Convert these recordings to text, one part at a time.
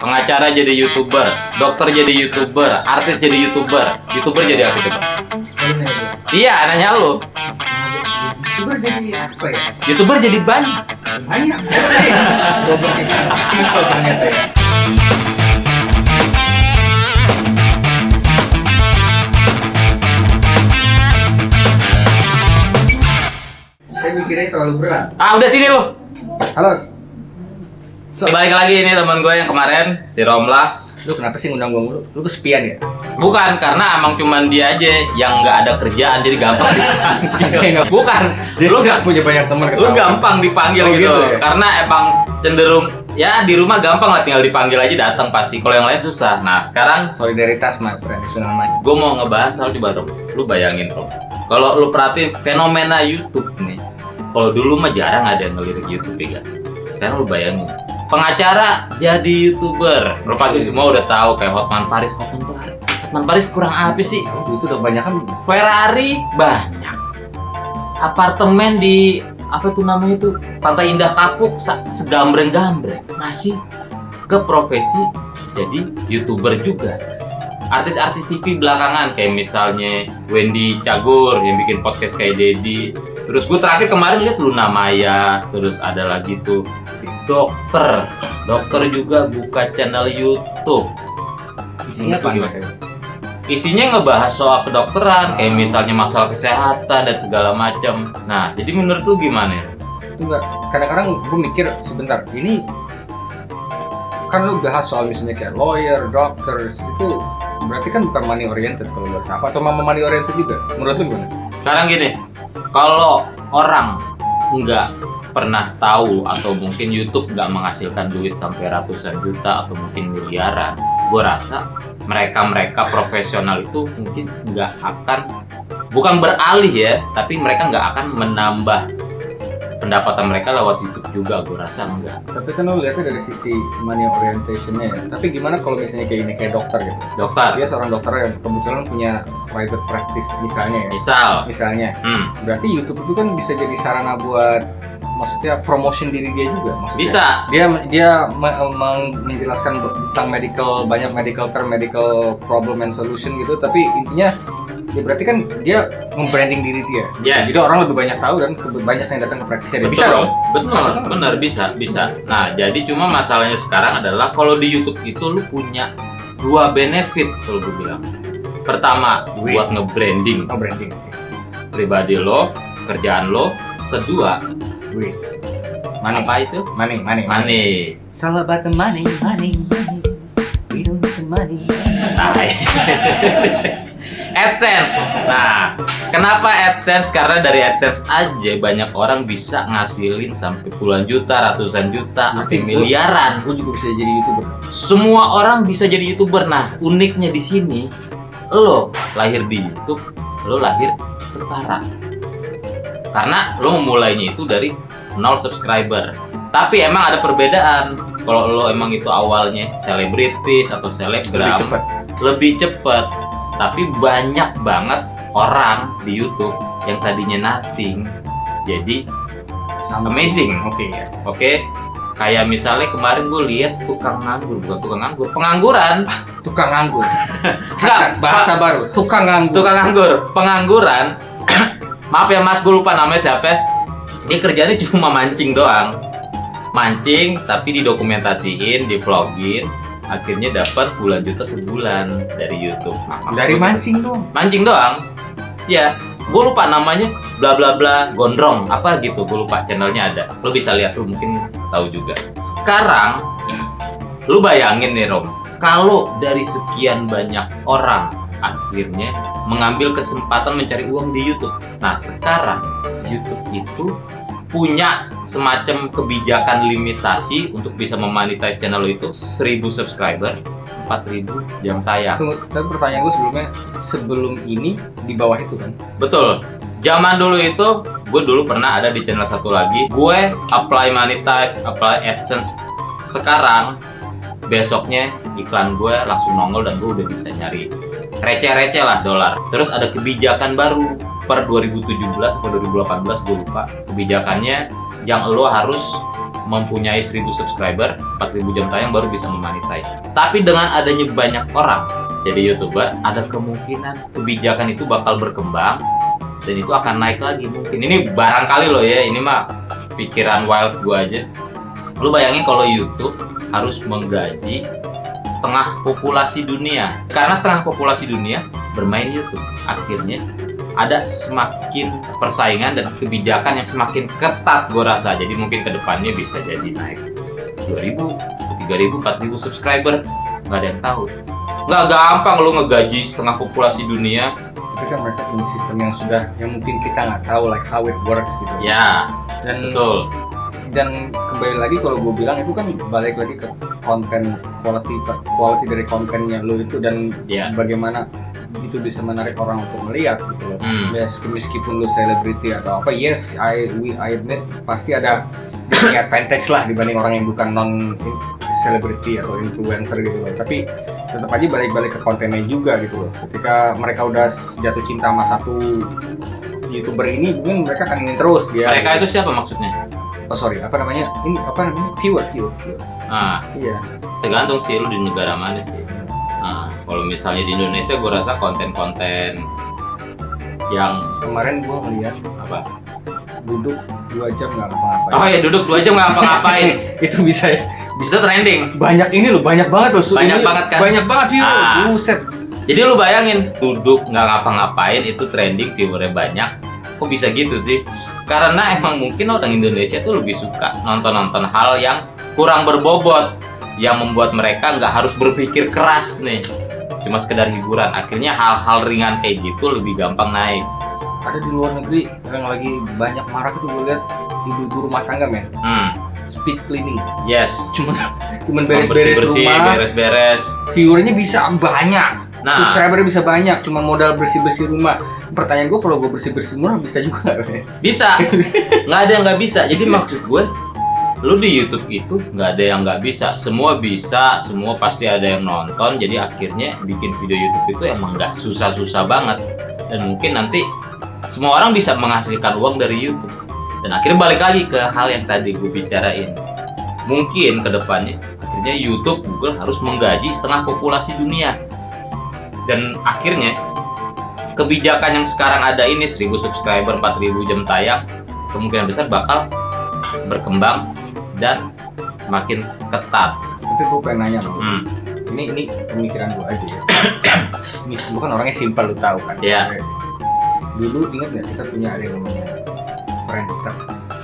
Pengacara jadi YouTuber, dokter jadi YouTuber, artis jadi YouTuber. YouTuber jadi apa coba? Iya, nanya lu. YouTuber jadi apa ya? YouTuber jadi banyak. Banyak. Goblok yang sangat simpel ternyata ya. Saya mikirnya terlalu berat. Udah sini lu. Halo. Balik lagi nih teman gue yang kemarin, si Romlah. Lu kenapa sih ngundang gue mulu? Lu kesepian ya? Bukan, karena emang cuman dia aja yang nggak ada kerjaan jadi gampang dipanggil. Bukan, Lu gak punya banyak teman lu gampang dipanggil gitu. Ya? Karena emang cenderung ya di rumah gampang lah, tinggal dipanggil aja datang pasti. Kalau yang lain susah. Nah sekarang Solidaritas my friend, itu namanya. gue mau ngebahas soal coba Rom. Lu bayangin Rom, kalau lu perhatiin fenomena YouTube nih, kalau dulu mah jarang ada yang ngelirik YouTube ya. Sekarang lu bayangin, pengacara jadi YouTuber. Lu pasti semua udah tahu kayak Hotman Paris. Hotman Paris kurang apa sih? Itu udah banyak kan. Ferrari banyak. Apartemen di apa tuh namanya tuh Pantai Indah Kapuk segambreng-gambreng. Masih ke profesi jadi YouTuber juga. Artis-artis TV belakangan kayak misalnya Wendy Cagur yang bikin podcast kayak Dedi. Terus gue terakhir kemarin lihat Luna Maya. Terus ada lagi tuh dokter juga buka channel YouTube. Isinya apa gimana? gimana? Isinya ngebahas soal kedokteran, kayak misalnya masalah kesehatan dan segala macam. Nah, jadi menurut lu gimana? Itu enggak, kadang-kadang gue mikir sebentar, ini kan lu bahas soal misalnya kayak lawyer, doctors, itu berarti kan bukan money oriented kalau bahasa apa, atau mama money oriented juga? Menurut lu gimana? Sekarang gini, kalau orang nggak pernah tahu atau mungkin YouTube nggak menghasilkan duit sampai ratusan juta atau mungkin miliaran, gue rasa mereka profesional itu mungkin nggak akan, bukan beralih ya, tapi mereka nggak akan menambah pendapatan mereka lewat YouTube juga, gue rasa enggak. Tapi kan lu lihatnya dari sisi money orientationnya ya. Tapi gimana kalau misalnya kayak ini, kayak dokter gitu? Dokter, Dia seorang dokter yang kebetulan punya private practice misalnya ya. Misalnya, berarti YouTube itu kan bisa jadi sarana buat, maksudnya promotion diri dia juga, maksudnya. Bisa. Dia menjelaskan tentang banyak medical term, medical problem and solution gitu, tapi intinya ya berarti kan dia membranding diri dia. Yes. Jadi orang lebih banyak tahu dan banyak yang datang ke praktisnya. Bisa dong? Betul, benar, bisa. Nah, jadi cuma masalahnya sekarang adalah kalau di YouTube itu lu punya dua benefit kalau gue bilang. Pertama, buat nge-branding branding. pribadi lo, kerjaan lo. Kedua, Duit. apa itu? Money. It's all about the money. We don't need some money. Nah, AdSense. Nah, kenapa AdSense? Karena dari AdSense aja banyak orang bisa ngasilin sampai puluhan juta, ratusan juta, sampai miliaran. Gue juga bisa jadi YouTuber. Semua orang bisa jadi YouTuber. Nah, uniknya di sini, lo lahir di YouTube, lo lahir setara. Karena lo memulainya itu dari 0 subscriber. Tapi emang ada perbedaan. Kalau lo emang itu awalnya selebritis atau selebgram, lebih cepet. Tapi banyak banget orang di YouTube yang tadinya nothing jadi amazing. Oke. Kayak misalnya kemarin gue lihat pengangguran. Tukang nganggur. Enggak, bahasa baru. Tukang nganggur. Pengangguran. Maaf ya Mas, gue lupa namanya siapa. Dia kerjanya cuma mancing doang. Mancing tapi didokumentasiin, di-vlogin. Akhirnya dapat puluhan juta sebulan dari YouTube. Dari mancing doang. Mancing doang. Ya, gue lupa namanya, bla bla bla gondrong apa gitu, gue lupa, channelnya ada. Lo bisa lihat, lo mungkin tahu juga. Sekarang lo bayangin nih Rom, kalau dari sekian banyak orang akhirnya mengambil kesempatan mencari uang di YouTube. Nah, sekarang YouTube itu punya semacam kebijakan limitasi untuk bisa memonetize channel lo itu 1000 subscriber, 4000 jam tayang. Tapi pertanyaan gue sebelum ini di bawah itu kan? Betul. Zaman dulu itu, gue dulu pernah ada di channel satu lagi, gue apply monetize, apply AdSense. Sekarang, besoknya iklan gue langsung nongol dan gue udah bisa nyari receh-receh lah dolar. Terus ada kebijakan baru per 2017 atau 2018, gue lupa. Kebijakannya yang lo harus mempunyai 1000 subscriber, 4000 jam tayang baru bisa memonetize. Tapi dengan adanya banyak orang jadi YouTuber, ada kemungkinan kebijakan itu bakal berkembang dan itu akan naik lagi mungkin. Ini barangkali loh ya, ini mah pikiran wild gua aja. Lu bayangin kalau YouTube harus menggaji setengah populasi dunia. Karena setengah populasi dunia bermain YouTube. Akhirnya ada semakin persaingan dan kebijakan yang semakin ketat gue rasa. Jadi mungkin kedepannya bisa jadi naik 2000, 3000, 4000 subscriber. Nggak ada yang tahu. Nggak gampang lu ngegaji setengah populasi dunia. Tapi kan mereka punya sistem yang mungkin kita nggak tahu, like how it works gitu. Ya, Dan betul. Dan kembali lagi kalau gue bilang itu kan balik lagi ke konten, quality dari kontennya lo itu, dan Ya. bagaimana itu bisa menarik orang untuk melihat gitu loh. Yes, meskipun lu selebriti atau apa, yes, I admit pasti ada advantage lah dibanding orang yang bukan non selebriti atau influencer gitu loh. Tapi tetap aja balik ke kontennya juga gitu loh. Ketika mereka udah jatuh cinta sama satu YouTuber ini, mungkin mereka akan ingin terus dia. Mereka itu siapa maksudnya? Oh sorry, apa namanya? Ini apa namanya? Viewer. Nah, Iya. tergantung sih lu di negara mana sih. Nah, kalau misalnya di Indonesia gue rasa konten-konten yang Kemarin gua ngeliat apa? duduk 2 jam nggak ngapa-ngapain. Oh ya, duduk 2 jam nggak ngapa-ngapain. Itu bisa ya. Bisa trending. Banyak ini loh, banyak banget loh. Banyak banget kan? Banyak banget viewer. Ah. Buset. Jadi lu bayangin, duduk nggak ngapa-ngapain itu trending, viewernya banyak. Kok bisa gitu sih? Karena emang mungkin orang Indonesia tuh lebih suka nonton hal yang kurang berbobot, yang membuat mereka nggak harus berpikir keras nih, cuma sekedar hiburan. Akhirnya hal-hal ringan kayak gitu lebih gampang naik. Ada di luar negeri yang lagi banyak marak itu gue lihat ibu-ibu rumah tangga men, speed cleaning. Yes. Cuman beres-beres rumah, beres-beres. viewernya bisa banyak. Nah. Subscribernya bisa banyak, cuma modal bersih-bersih rumah. Pertanyaan gue, kalau gue bersih-bersih rumah bisa juga nggak? Bisa. Nggak ada yang nggak bisa. Jadi maksud gue, lu di YouTube itu nggak ada yang nggak bisa. Semua bisa, semua pasti ada yang nonton. Jadi akhirnya bikin video YouTube itu emang nggak susah-susah banget. Dan mungkin nanti semua orang bisa menghasilkan uang dari YouTube. Dan akhirnya balik lagi ke hal yang tadi gue bicarain. Mungkin ke depannya, akhirnya YouTube, Google harus menggaji setengah populasi dunia. Dan akhirnya kebijakan yang sekarang ada ini 1000 subscriber, 4000 jam tayang, kemungkinan besar bakal berkembang dan semakin ketat. Tapi gue pengen nanya loh, ini pemikiran gue aja ya. Ini bukan orangnya simpel, lu tahu kan? Iya. Dulu ingat nggak kita punya ada yang namanya Friendster?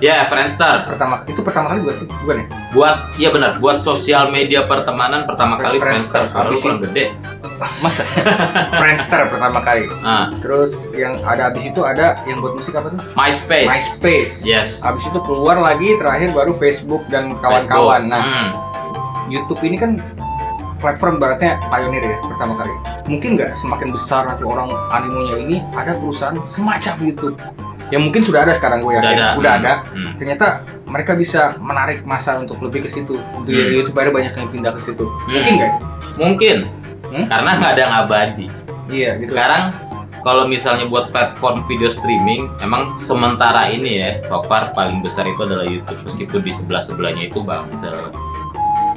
Ya, Friendster. Pertama kali gue sih, bukan ya? Iya benar, buat sosial media pertemanan pertama kali Friendster. Suara lu kurang gede. Masa? Friendster pertama kali. Ah, Terus yang ada abis itu ada yang buat musik apa tuh? MySpace. MySpace. Yes. Abis itu keluar lagi, terakhir baru Facebook dan kawan-kawan. Facebook. Nah, YouTube ini kan platform baratnya pionir ya pertama kali. Mungkin nggak semakin besar nanti orang animonya ini ada perusahaan semacam YouTube yang mungkin sudah ada sekarang, gue yakin udah ada. Ternyata mereka bisa menarik masa untuk lebih ke situ. Untuk jadi YouTuber banyak yang pindah ke situ. Mungkin nggak? Mungkin. Karena nggak ada yang abadi. Iya gitu. Sekarang kalau misalnya buat platform video streaming, emang sementara ini ya, so far paling besar itu adalah YouTube. Meskipun di sebelah-sebelahnya itu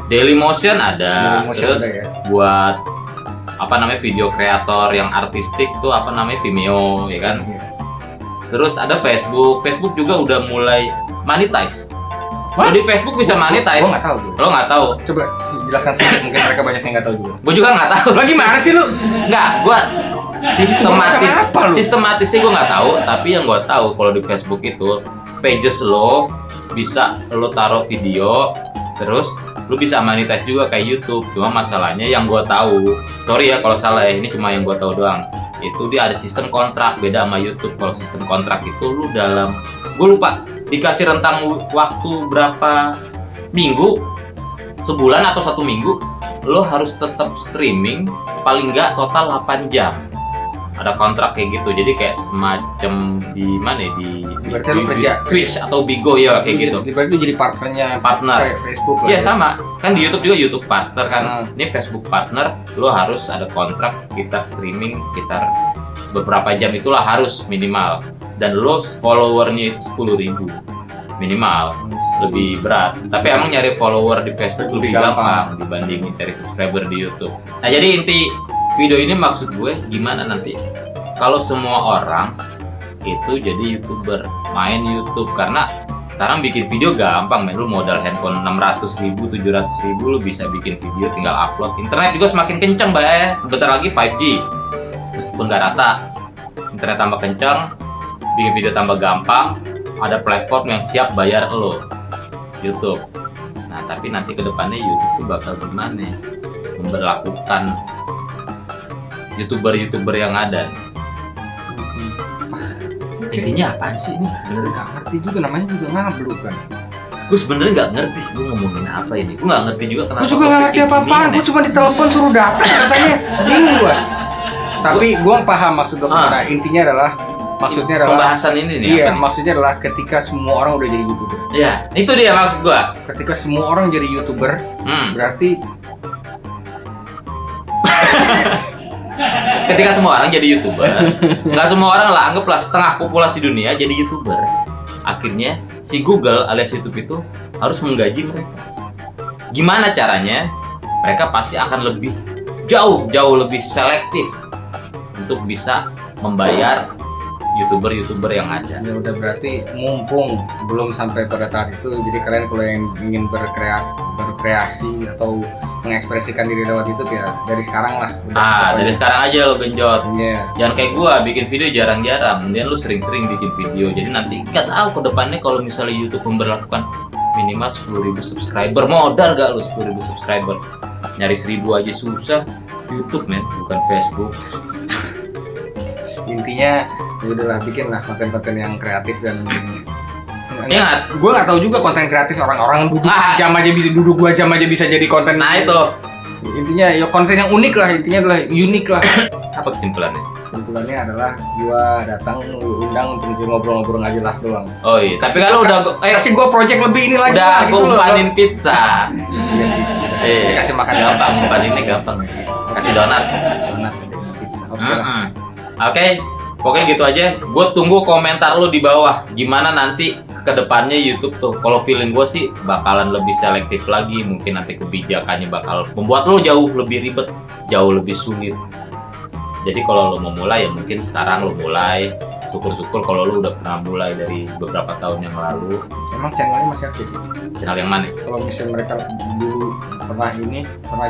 Dailymotion ada, terus ada ya. Buat apa namanya video kreator yang artistik tuh apa namanya Vimeo ya kan. Iya. Terus ada Facebook juga udah mulai monetize. Lo di Facebook bisa monetize. Gue nggak tahu. Lo nggak tahu? Coba jelaskan sedikit, mungkin mereka banyak yang nggak tahu juga. Gue juga nggak tahu. Lo gimana sih lu? Nggak, gue sistematis. Apa lu? Sistematisnya gue nggak tahu, tapi yang gue tahu kalau di Facebook itu pages lo bisa lo taruh video, terus lo bisa monetize juga kayak YouTube. Cuma masalahnya yang gue tahu, sorry ya kalau salah ya, ini cuma yang gue tahu doang. Itu dia ada sistem kontrak, beda sama YouTube. Kalau sistem kontrak itu lu dalam, gue lupa, dikasih rentang waktu berapa minggu, sebulan atau 1 minggu, lo harus tetap streaming paling nggak total 8 jam. Ada kontrak kayak gitu, jadi kayak semacam di mana ya, di Twitch atau Bigo ya kayak gitu. Berarti lu jadi partnernya kayak Facebook lah. Iya sama, kan di YouTube juga YouTube partner kan. Ini Facebook partner, lo harus ada kontrak sekitar streaming sekitar beberapa jam itulah harus minimal. Dan lo followernya itu 10.000 minimal. lebih berat. Tapi emang nyari follower di Facebook lebih Lebih gampang dibandingin cari subscriber di YouTube. Nah, jadi inti video ini maksud gue gimana nanti kalau semua orang itu jadi YouTuber, main YouTube. Karena sekarang bikin video gampang, men. Lu modal handphone 600.000, 700.000 lu bisa bikin video, tinggal upload. Internet juga semakin kenceng, Bay. Bentar lagi 5G. Meskipun nggak rata, internet tambah kenceng, bikin video tambah gampang. Ada platform yang siap bayar lo, YouTube. Nah, tapi nanti kedepannya YouTube tuh bakal gimana? Memberlakukan YouTuber yang ada. Intinya apaan sih ini? Sebenarnya nggak ngerti juga, namanya juga ngablu kan. Gue sebenarnya nggak ngerti sih gue ngomongin apa ini. Gue nggak ngerti juga kenapa. Gue juga nggak ngerti apa-apaan, gue cuma ditelepon suruh datang katanya. Bingung gue. Tapi gue paham maksud lo kemana. Intinya adalah, maksudnya adalah pembahasan ini nih. iya, apa? maksudnya adalah ketika semua orang udah jadi YouTuber. Iya, itu dia maksud gue. Ketika semua orang jadi YouTuber, berarti Ketika semua orang jadi YouTuber, nggak semua orang lah, anggaplah setengah populasi dunia jadi YouTuber. Akhirnya si Google alias YouTube itu harus menggaji mereka. Gimana caranya? Mereka pasti akan lebih jauh lebih selektif untuk bisa membayar YouTuber yang ada. ya udah, berarti mumpung belum sampai pada tahap itu, jadi kalian kalau yang ingin berkreasi atau mengekspresikan diri lewat YouTube ya dari sekarang lah. Dari sekarang aja lo genjot. Iya. Jangan kayak gua bikin video jarang-jarang, kemudian lu sering-sering bikin video. Jadi nanti nggak tahu ke depannya kalau misalnya YouTube memberlakukan minimal 10.000 subscriber, modal gak lu 10.000 subscriber? Nyari 1.000 aja susah. YouTube, men, bukan Facebook. Intinya ya udahlah, bikinlah konten-konten yang kreatif dan Ingat, gue nggak tahu juga konten kreatif orang-orang duduk jam aja bisa, duduk 2 jam aja bisa jadi konten. nah itu Intinya ya konten yang unik lah, intinya adalah unik lah. apa kesimpulannya? Kesimpulannya adalah gua datang lu undang untuk ngobrol-ngobrol nggak jelas doang. Oh iya, tapi kalau udah kasih gua project lebih ini lagi udah lah, aku gitu loh. umpanin pizza. Iya sih. Kasih makan gampang, umpaninnya gampang. Kasih donat. Donat, pizza. Oke lah. Oke, pokoknya gitu aja. Gue tunggu komentar lu di bawah. Gimana nanti kedepannya YouTube tuh? Kalau feeling gue sih bakalan lebih selektif lagi. Mungkin nanti kebijakannya bakal membuat lu jauh lebih ribet, jauh lebih sulit. Jadi kalau lu mau mulai ya mungkin sekarang lu mulai. Syukur-syukur kalau lu udah pernah mulai dari beberapa tahun yang lalu. Emang channelnya masih aktif? Channel yang mana? Kalau misalnya mereka dulu pernah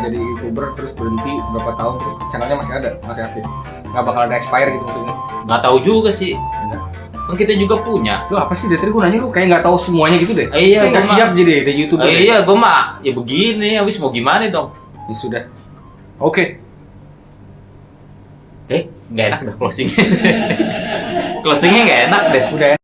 jadi YouTuber terus berhenti berapa tahun terus channelnya masih ada, masih aktif. Nggak bakal ada expire gitu maksudnya? Nggak tahu juga sih. Enggak. Kan kita juga punya. Lu apa sih dari tadi gue nanya lu kayak nggak tahu semuanya gitu deh. Iya, nggak siap jadi YouTuber. Iya, gue mah ya begini. Habis mau gimana dong? Ya sudah. Oke. Nggak enak dah closing. Closingnya nggak enak deh. Udah ya.